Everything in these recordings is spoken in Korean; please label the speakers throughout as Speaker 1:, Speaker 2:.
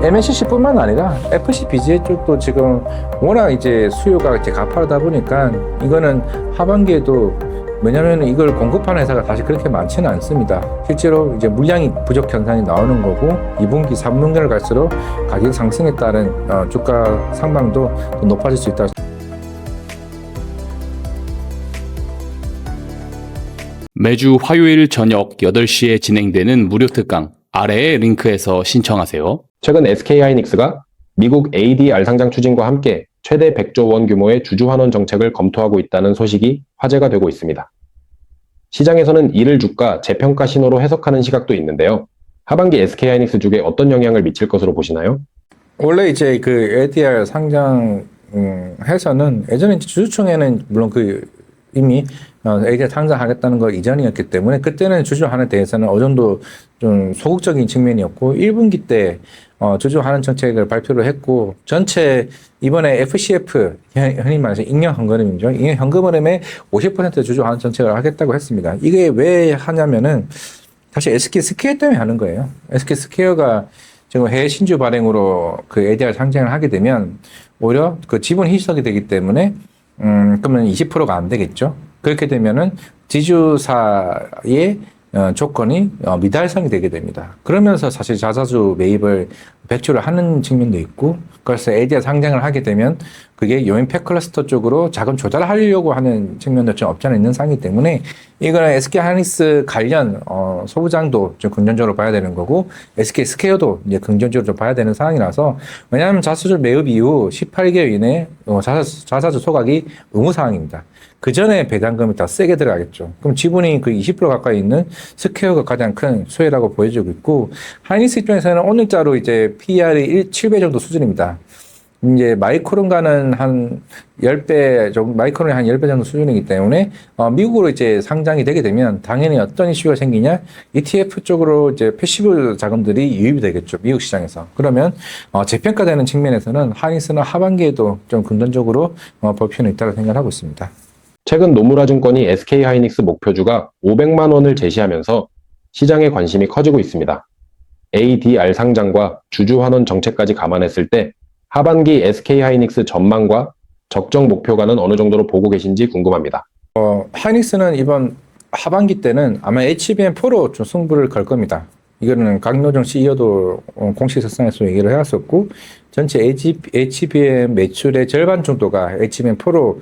Speaker 1: MLCC뿐만 아니라 FCBGA 쪽도 지금 워낙 이제 수요가 이제 가파르다 보니까 이거는 하반기에도 왜냐하면 이걸 공급하는 회사가 사실 그렇게 많지는 않습니다. 실제로 이제 물량이 부족 현상이 나오는 거고 2분기, 3분기를 갈수록 가격 상승에 따른 주가 상방도 더 높아질 수 있다.
Speaker 2: 매주 화요일 저녁 8시에 진행되는 무료 특강 아래의 링크에서 신청하세요.
Speaker 3: 최근 SK하이닉스가 미국 ADR 상장 추진과 함께 최대 100조 원 규모의 주주환원 정책을 검토하고 있다는 소식이 화제가 되고 있습니다. 시장에서는 이를 주가 재평가 신호로 해석하는 시각도 있는데요. 하반기 SK하이닉스 주에 어떤 영향을 미칠 것으로 보시나요?
Speaker 1: 원래 이제 그 ADR 상장 해서는 예전에 주주총회는 물론 이미 ADR 상장하겠다는 거 이전이었기 때문에 그때는 주주환원에 대해서는 어느 정도 좀 소극적인 측면이었고 1분기 때 주주환원 정책을 발표를 했고 전체 이번에 FCF 흔히 말해서 익명 현금흐름이죠. 익명 현금흐름의 50% 주주환원 정책을 하겠다고 했습니다. 이게 왜 하냐면은 사실 SK 스퀘어 때문에 하는 거예요. SK 스퀘어가 지금 해외 신주 발행으로 그 ADR 상장을 하게 되면 오히려 그 지분 희석이 되기 때문에 그러면 20%가 안 되겠죠. 그렇게 되면은 지주사의 조건이 미달성이 되게 됩니다. 그러면서 사실 자사주 매입을 백주를 하는 측면도 있고, 그래서 ADR 상장을 하게 되면 그게 요인 팩클러스터 쪽으로 자금 조달하려고 하는 측면도 좀 없지 않아 있는 상이기 때문에 이거는 SK하이닉스 관련 소부장도 좀 긍정적으로 봐야 되는 거고 SK 스퀘어도 이제 긍정적으로 좀 봐야 되는 상황이라서 왜냐하면 자사주 매입 이후 18개월 이내에 자사주 소각이 의무 사항입니다. 그 전에 배당금이 더 세게 들어가겠죠. 그럼 지분이 그 20% 가까이 있는 스퀘어가 가장 큰 수혜라고 보여지고 있고, 하이닉스 입장에서는 오늘자로 이제 PER이 7배 정도 수준입니다. 이제 마이크론과는 한 10배 정도, 마이크론이 한 10배 정도 수준이기 때문에, 미국으로 이제 상장이 되게 되면 당연히 어떤 이슈가 생기냐, ETF 쪽으로 이제 패시브 자금들이 유입이 되겠죠. 미국 시장에서. 그러면, 재평가되는 측면에서는 하이닉스는 하반기에도 좀 긍정적으로 볼 필요는 있다고 생각하고 있습니다.
Speaker 3: 최근 노무라증권이 SK하이닉스 목표주가 500만 원을 제시하면서 시장의 관심이 커지고 있습니다. ADR 상장과 주주환원 정책까지 감안했을 때 하반기 SK하이닉스 전망과 적정 목표가는 어느 정도로 보고 계신지 궁금합니다.
Speaker 1: 하이닉스는 이번 하반기 때는 아마 HBM4로 좀 승부를 걸 겁니다. 이거는 강노정 CEO도 공식 석상에서 얘기를 해왔었고, 전체 HBM 매출의 절반 정도가 HBM4로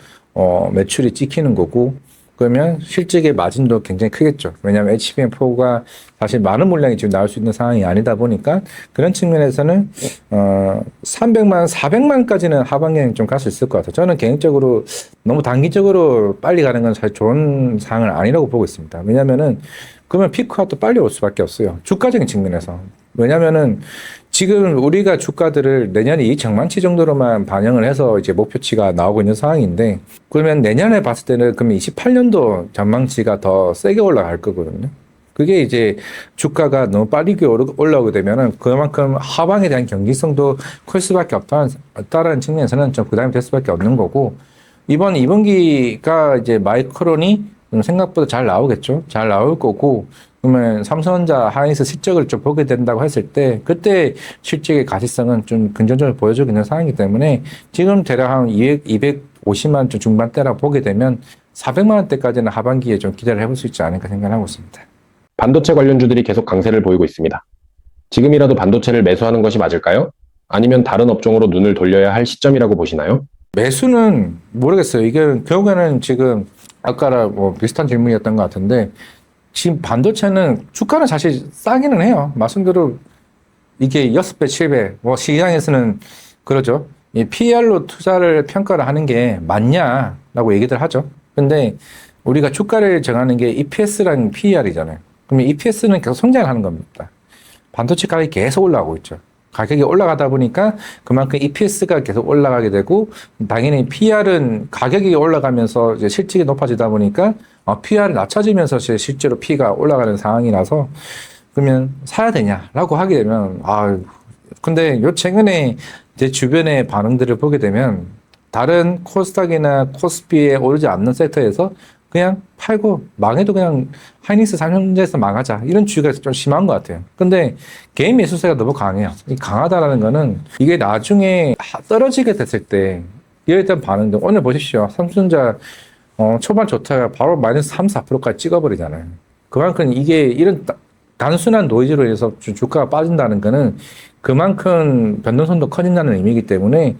Speaker 1: 매출이 찍히는 거고, 그러면 실적의 마진도 굉장히 크겠죠. 왜냐하면 HBM4가 사실 많은 물량이 지금 나올 수 있는 상황이 아니다 보니까 그런 측면에서는 300만, 400만까지는 하반기에는 좀 갈 수 있을 것 같아요. 저는 개인적으로 너무 단기적으로 빨리 가는 건 사실 좋은 상황은 아니라고 보고 있습니다. 왜냐하면은 그러면 피크가 또 빨리 올 수밖에 없어요. 주가적인 측면에서. 왜냐면은 지금 우리가 주가들을 내년 이익 전망치 정도로만 반영을 해서 이제 목표치가 나오고 있는 상황인데, 그러면 내년에 봤을 때는 그러면 28년도 전망치가 더 세게 올라갈 거거든요. 그게 이제 주가가 너무 빠르게 올라오게 되면은 그만큼 하방에 대한 경기성도 클 수밖에 없다는 측면에서는 좀 부담이 될 수밖에 없는 거고, 이번 2분기가 이제 마이크론이 생각보다 잘 나오겠죠. 잘 나올 거고, 그러면 삼성전자 하이닉스 실적을 좀 보게 된다고 했을 때 그때 실적의 가시성은 좀 긍정적으로 보여주고 있는 상황이기 때문에 지금 대략 한 250만 원 중반대라고 보게 되면 400만 원대까지는 하반기에 좀 기대를 해볼 수 있지 않을까 생각하고 있습니다.
Speaker 3: 반도체 관련주들이 계속 강세를 보이고 있습니다. 지금이라도 반도체를 매수하는 것이 맞을까요? 아니면 다른 업종으로 눈을 돌려야 할 시점이라고 보시나요?
Speaker 1: 매수는 모르겠어요. 이게 결국에는 지금 아까랑 뭐 비슷한 질문이었던 것 같은데, 지금 반도체는 주가는 사실 싸기는 해요. 말씀대로 이게 6배, 7배, 뭐 시장에서는 그러죠. 이 PER로 투자를 평가를 하는 게 맞냐라고 얘기들 하죠. 근데 우리가 주가를 정하는 게 EPS라는 PER이잖아요. 그러면 EPS는 계속 성장을 하는 겁니다. 반도체 가격이 계속 올라가고 있죠. 가격이 올라가다 보니까 그만큼 EPS가 계속 올라가게 되고, 당연히 PER은 가격이 올라가면서 이제 실적이 높아지다 보니까 PER이 낮춰지면서 실제로 P가 올라가는 상황이라서, 그러면 사야 되냐라고 하게 되면, 근데 요 최근에 제 주변의 반응들을 보게 되면 다른 코스닥이나 코스피에 오르지 않는 섹터에서 그냥 팔고 망해도 그냥 하이닉스 삼성전자에서 망하자 이런 주의가 좀 심한 것 같아요. 근데 개인 매수세가 너무 강해요. 이 강하다라는 거는 이게 나중에 떨어지게 됐을 때 이에 대한 반응도 오늘 보십시오. 삼성전자 초반 좋다가 바로 마이너스 3, 4%까지 찍어버리잖아요. 그만큼 이게 이런 단순한 노이즈로 인해서 주가가 빠진다는 거는 그만큼 변동성도 커진다는 의미이기 때문에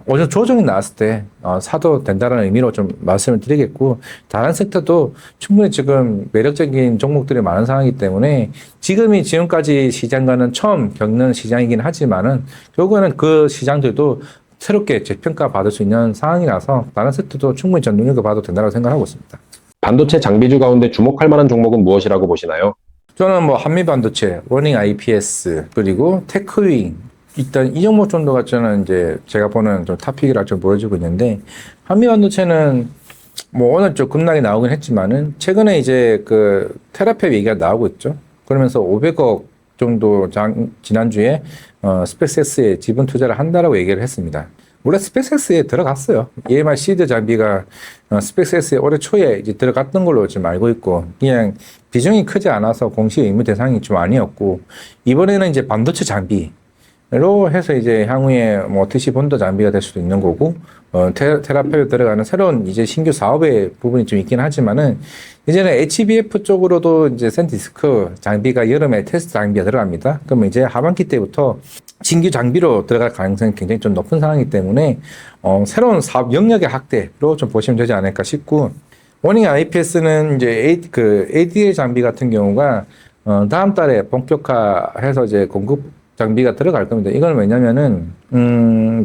Speaker 1: 어제 조정이 나왔을 때 사도 된다는 의미로 좀 말씀을 드리겠고, 다른 섹터도 충분히 지금 매력적인 종목들이 많은 상황이기 때문에 지금이 지금까지 시장과는 처음 겪는 시장이긴 하지만은 결국에는 그 시장들도 새롭게 재평가 받을 수 있는 상황이라서 다른 섹터도 충분히 전 눈여겨봐도 된다고 생각하고 있습니다.
Speaker 3: 반도체 장비주 가운데 주목할 만한 종목은 무엇이라고 보시나요?
Speaker 1: 저는 뭐 한미반도체, 워닝 IPS, 그리고 테크윙, 일단 이 종목 정도가 저는 이제 제가 보는 좀 탑픽이라 좀 보여주고 있는데, 한미반도체는 뭐 오늘 좀 급락이 나오긴 했지만은 최근에 이제 그 테라팹 얘기가 나오고 있죠. 그러면서 500억 정도 지난주에 스페이스X에 지분 투자를 한다라고 얘기를 했습니다. 원래 스페이스X에 들어갔어요. EMR 시드 장비가 스페이스X에 올해 초에 이제 들어갔던 걸로 지금 알고 있고, 그냥 비중이 크지 않아서 공시 의무 대상이 좀 아니었고, 이번에는 이제 반도체 장비로 해서 이제 향후에 뭐 TC 본도 장비가 될 수도 있는 거고, 테라페에 들어가는 새로운 이제 신규 사업의 부분이 좀 있긴 하지만은, 이제는 HBF 쪽으로도 이제 센디스크 장비가 여름에 테스트 장비가 들어갑니다. 그러면 이제 하반기 때부터 신규 장비로 들어갈 가능성이 굉장히 좀 높은 상황이기 때문에 새로운 사업 영역의 확대로 좀 보시면 되지 않을까 싶고, 워닝 IPS는 이제 ADL 장비 같은 경우가 다음 달에 본격화해서 이제 공급 장비가 들어갈 겁니다. 이건 왜냐면은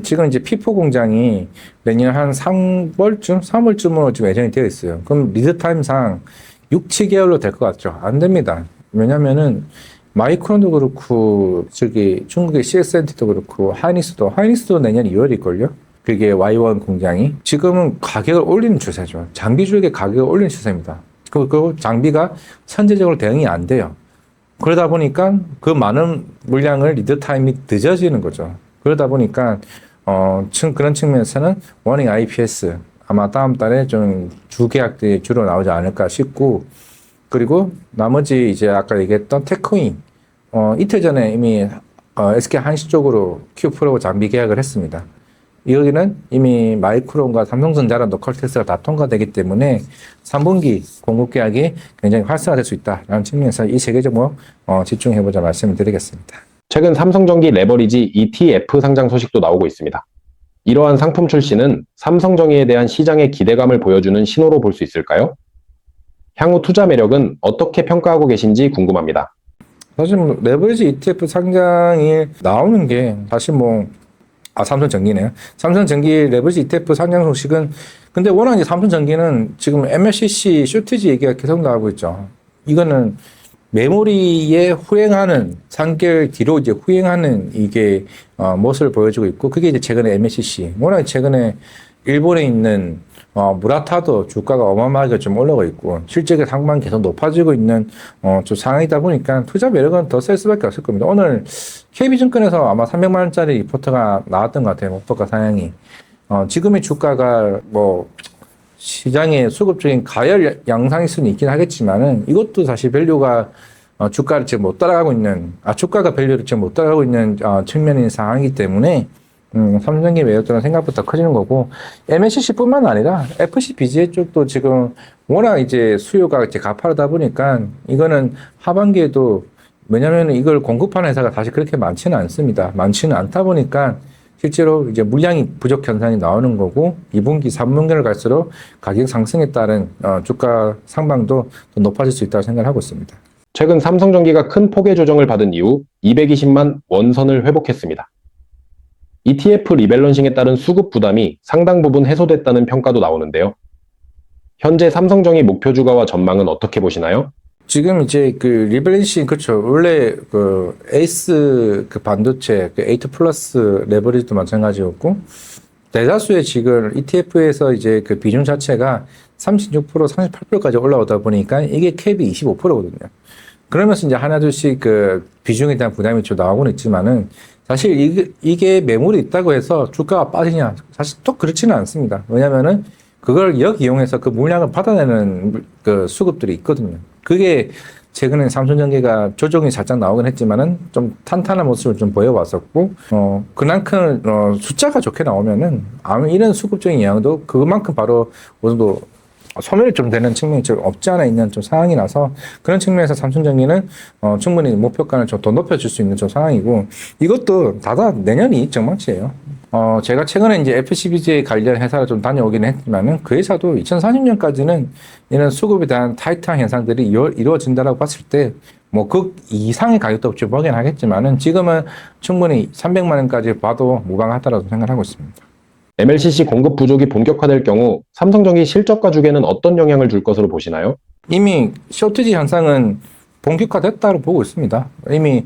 Speaker 1: 지금 이제 피포 공장이 내년 한 3월쯤으로 지금 예정이 되어 있어요. 그럼 리드 타임상 6, 7개월로 될 것 같죠? 안 됩니다. 왜냐면은 마이크론도 그렇고 중국의 CSNT도 그렇고 하이닉스도 내년 2월일걸요? 그게 Y1 공장이 지금은 가격을 올리는 추세죠. 장비 주에게 가격을 올리는 추세입니다. 그 장비가 선제적으로 대응이 안 돼요. 그러다 보니까 그 많은 물량을 리드 타임이 늦어지는 거죠. 그러다 보니까 그런 측면에서는 워닝 IPS 아마 다음 달에 좀 주계약들이 주로 나오지 않을까 싶고, 그리고 나머지 이제 아까 얘기했던 테크윙 이틀 전에 이미 SK 한시 쪽으로 Q 프로 장비 계약을 했습니다. 여기는 이미 마이크론과 삼성전자랑 노컬 테스트가 다 통과되기 때문에 3분기 공급 계약이 굉장히 활성화될 수 있다라는 측면에서 이 세 개 종목 집중해보자 말씀을 드리겠습니다.
Speaker 3: 최근 삼성전기 레버리지 ETF 상장 소식도 나오고 있습니다. 이러한 상품 출시는 삼성전기에 대한 시장의 기대감을 보여주는 신호로 볼 수 있을까요? 향후 투자 매력은 어떻게 평가하고 계신지 궁금합니다.
Speaker 1: 사실 뭐 레버리지 ETF 상장이 나오는 게 사실 삼성전기네요. 삼성전기 레버리지 ETF 상장 소식은, 근데 워낙 이제 삼성전기는 지금 MLCC 쇼티지 얘기가 계속 나오고 있죠. 이거는 메모리에 후행하는 3개월 뒤로 이제 후행하는 이게 모습을 보여주고 있고, 그게 이제 최근에 MLCC, 워낙 최근에 일본에 있는 무라타도 주가가 어마어마하게 좀 올라가고 있고, 실적의 상반 계속 높아지고 있는 좀 상황이다 보니까 투자 매력은 더 셀 수밖에 없을 겁니다. 오늘 KB증권에서 아마 300만 원짜리 리포트가 나왔던 것 같아요. 목표가 상향이. 지금의 주가가 시장의 수급적인 가열 양상일 수는 있긴 하겠지만은, 이것도 사실 밸류가 주가를 지금 못 따라가고 있는, 주가가 밸류를 지금 못 따라가고 있는 측면인 상황이기 때문에 삼성전기 매력도는 생각보다 커지는 거고, MLCC뿐만 아니라 FCBGA 쪽도 지금 워낙 이제 수요가 이제 가파르다 보니까 이거는 하반기에도, 왜냐면 이걸 공급하는 회사가 사실 그렇게 많지는 않습니다. 많지는 않다 보니까 실제로 이제 물량이 부족 현상이 나오는 거고, 2분기, 3분기를 갈수록 가격 상승에 따른 주가 상방도 더 높아질 수 있다고 생각하고 있습니다.
Speaker 3: 최근 삼성전기가 큰 폭의 조정을 받은 이후 220만 원선을 회복했습니다. ETF 리밸런싱에 따른 수급 부담이 상당 부분 해소됐다는 평가도 나오는데요. 현재 삼성전기 목표 주가와 전망은 어떻게 보시나요?
Speaker 1: 지금 이제 그 리밸런싱, 그렇죠. 원래 그 에이스 그 반도체, 그 8 플러스 레버리지도 마찬가지였고, 대다수의 지금 ETF에서 이제 그 비중 자체가 36%, 38%까지 올라오다 보니까 이게 캡이 25%거든요. 그러면서 이제 하나둘씩 그 비중에 대한 부담이 좀 나오고는 있지만은, 사실 이게 매물이 있다고 해서 주가가 빠지냐? 사실 또 그렇지는 않습니다. 왜냐면은 그걸 역이용해서 그 물량을 받아내는 그 수급들이 있거든요. 그게 최근에 삼성전기가 조정이 살짝 나오긴 했지만은 좀 탄탄한 모습을 좀 보여왔었고, 그만큼, 숫자가 좋게 나오면은 아무 이런 수급적인 영향도 그만큼 바로 어느 정도 소멸이 좀 되는 측면이 좀 없지 않아 있는 좀 상황이 나서 그런 측면에서 삼성전기는 충분히 목표가를 좀 더 높여줄 수 있는 좀 상황이고 이것도 다다 내년이 전망치예요. 제가 최근에 이제 FCBJ 관련 회사를 좀 다녀오긴 했지만은 그 회사도 2040년까지는 이런 수급에 대한 타이트한 현상들이 이루어진다라고 봤을 때 뭐 그 이상의 가격도 좀 보긴 하겠지만은 지금은 충분히 300만 원까지 봐도 무방하다라고 생각하고 있습니다.
Speaker 3: MLCC 공급 부족이 본격화될 경우 삼성전기 실적 가죽에는 어떤 영향을 줄 것으로 보시나요?
Speaker 1: 이미 쇼티지 현상은 본격화됐다고 보고 있습니다. 이미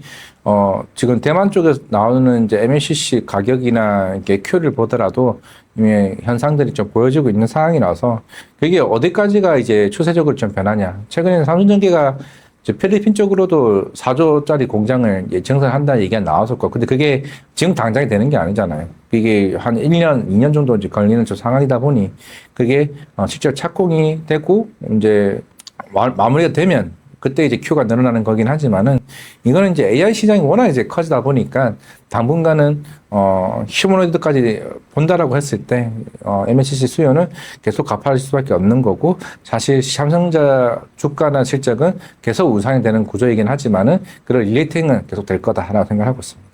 Speaker 1: 지금 대만 쪽에서 나오는 이제 MLCC 가격이나 이렇게 큐를 보더라도 이미 현상들이 좀 보여지고 있는 상황이라서 그게 어디까지가 이제 추세적으로 좀 변하냐. 최근에 삼성전기가 이제 필리핀 쪽으로도 4조짜리 공장을 증설한다는 얘기가 나왔었고, 근데 그게 지금 당장이 되는 게 아니잖아요. 이게 한 1년, 2년 정도 이제 걸리는 저 상황이다 보니, 그게 실제 착공이 되고, 이제 마무리가 되면, 그때 이제 큐가 늘어나는 거긴 하지만은, 이거는 이제 AI 시장이 워낙 이제 커지다 보니까, 당분간은, 휴머노이드까지 본다라고 했을 때, MLCC 수요는 계속 가파질 수밖에 없는 거고, 사실 삼성전자 주가나 실적은 계속 우상이 되는 구조이긴 하지만은, 그런 릴레이팅은 계속 될 거다라고 생각하고 있습니다.